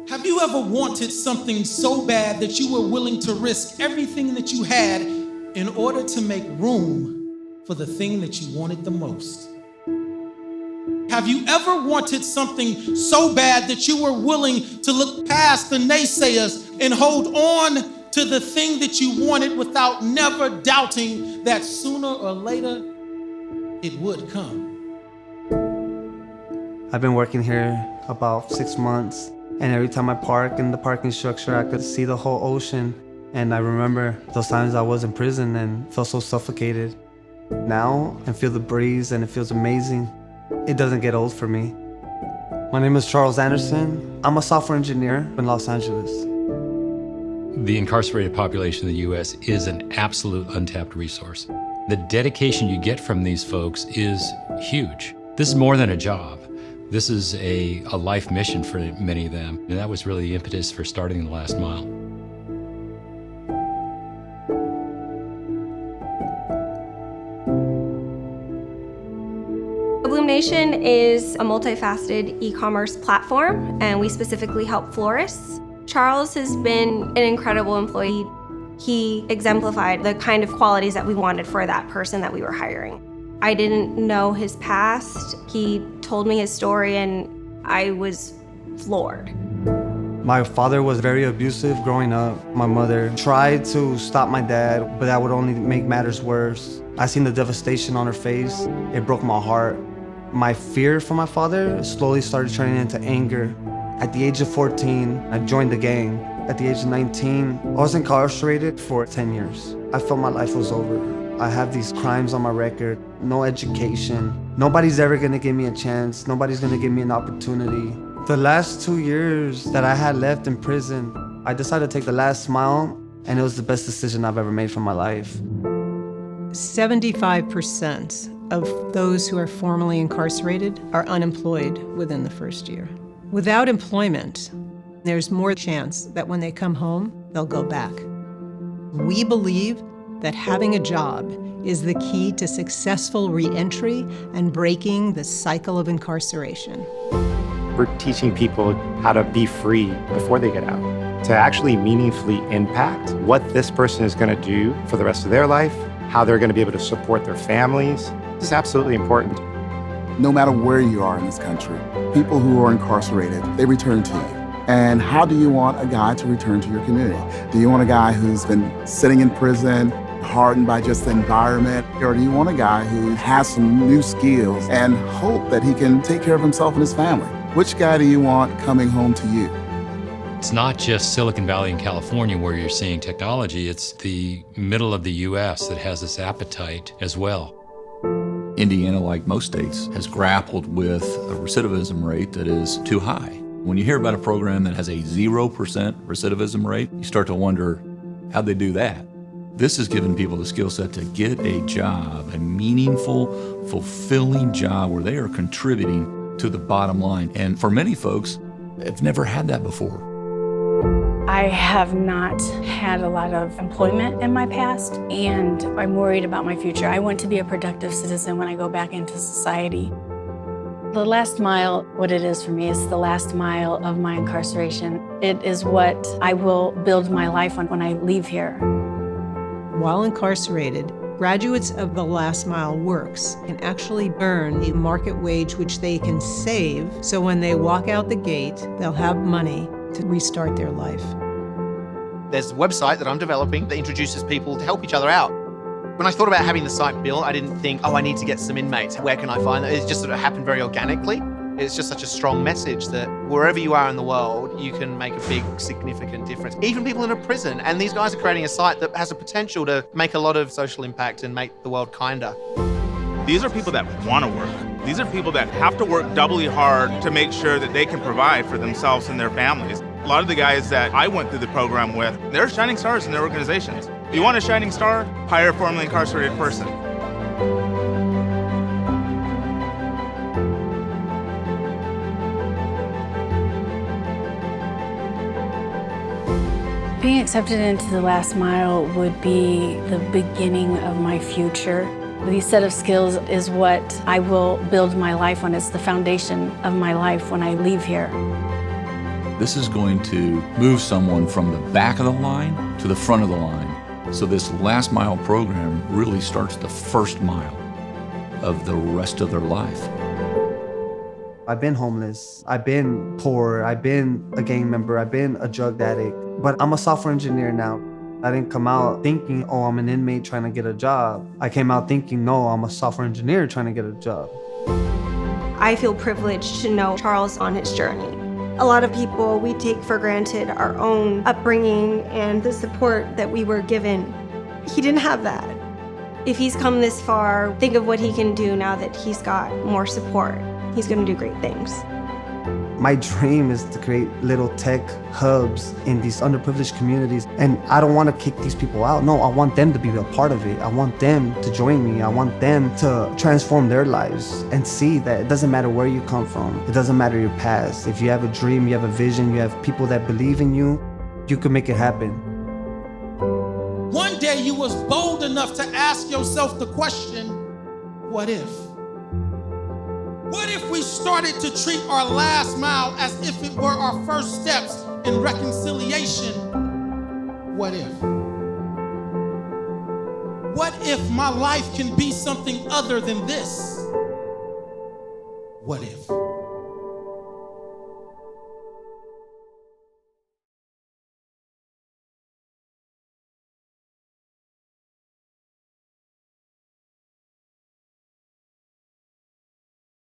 Have you ever wanted something so bad that you were willing to risk everything that you had in order to make room for the thing that you wanted the most? Have you ever wanted something so bad that you were willing to look past the naysayers and hold on to the thing that you wanted without never doubting that sooner or later it would come? I've been working here about 6 months, and every time I park in the parking structure, I could see the whole ocean. And I remember those times I was in prison and felt so suffocated. Now I feel the breeze and it feels amazing. It doesn't get old for me. My name is Charles Anderson. I'm a software engineer in Los Angeles. The incarcerated population in the U.S. is an absolute untapped resource. The dedication you get from these folks is huge. This is more than a job. This is a life mission for many of them, and that was really the impetus for starting The Last Mile. WorkingNation is a multifaceted e-commerce platform, and we specifically help florists. Charles has been an incredible employee. He exemplified the kind of qualities that we wanted for that person that we were hiring. I didn't know his past. He told me his story, and I was floored. My father was very abusive growing up. My mother tried to stop my dad, but that would only make matters worse. I seen the devastation on her face. It broke my heart. My fear for my father slowly started turning into anger. At the age of 14, I joined the gang. At the age of 19, I was incarcerated for 10 years. I felt my life was over. I have these crimes on my record, no education. Nobody's ever gonna give me a chance. Nobody's gonna give me an opportunity. The last 2 years that I had left in prison, I decided to take the last mile, and it was the best decision I've ever made for my life. 75% of those who are formerly incarcerated are unemployed within the first year. Without employment, there's more chance that when they come home, they'll go back. We believe that having a job is the key to successful re-entry and breaking the cycle of incarceration. We're teaching people how to be free before they get out, to actually meaningfully impact what this person is going to do for the rest of their life, how they're going to be able to support their families. This is absolutely important. No matter where you are in this country, people who are incarcerated, they return to you. And how do you want a guy to return to your community? Do you want a guy who's been sitting in prison, hardened by just the environment? Or do you want a guy who has some new skills and hope that he can take care of himself and his family? Which guy do you want coming home to you? It's not just Silicon Valley and California where you're seeing technology, it's the middle of the U.S. that has this appetite as well. Indiana, like most states, has grappled with a recidivism rate that is too high. When you hear about a program that has a 0% recidivism rate, you start to wonder, how'd they do that? This has given people the skill set to get a job, a meaningful, fulfilling job where they are contributing to the bottom line. And for many folks, they've never had that before. I have not had a lot of employment in my past, and I'm worried about my future. I want to be a productive citizen when I go back into society. The last mile, what it is for me, is the last mile of my incarceration. It is what I will build my life on when I leave here. While incarcerated, graduates of the Last Mile Works can actually earn the market wage which they can save, so when they walk out the gate, they'll have money to restart their life. There's a website that I'm developing that introduces people to help each other out. When I thought about having the site built, I didn't think, I need to get some inmates. Where can I find that? It just sort of happened very organically. It's just such a strong message that wherever you are in the world, you can make a big, significant difference. Even people in a prison, and these guys are creating a site that has a potential to make a lot of social impact and make the world kinder. These are people that want to work. These are people that have to work doubly hard to make sure that they can provide for themselves and their families. A lot of the guys that I went through the program with, they're shining stars in their organizations. If you want a shining star, hire a formerly incarcerated person. Being accepted into the Last Mile would be the beginning of my future. These set of skills is what I will build my life on. It's the foundation of my life when I leave here. This is going to move someone from the back of the line to the front of the line. So this last mile program really starts the first mile of the rest of their life. I've been homeless, I've been poor, I've been a gang member, I've been a drug addict, but I'm a software engineer now. I didn't come out thinking, oh, I'm an inmate trying to get a job. I came out thinking, no, I'm a software engineer trying to get a job. I feel privileged to know Charles on his journey. A lot of people, we take for granted our own upbringing and the support that we were given. He didn't have that. If he's come this far, think of what he can do now that he's got more support. He's going to do great things. My dream is to create little tech hubs in these underprivileged communities. And I don't want to kick these people out. No, I want them to be a part of it. I want them to join me. I want them to transform their lives and see that it doesn't matter where you come from. It doesn't matter your past. If you have a dream, you have a vision, you have people that believe in you, you can make it happen. One day you was bold enough to ask yourself the question, what if? What if we started to treat our last mile as if it were our first steps in reconciliation? What if? What if my life can be something other than this? What if?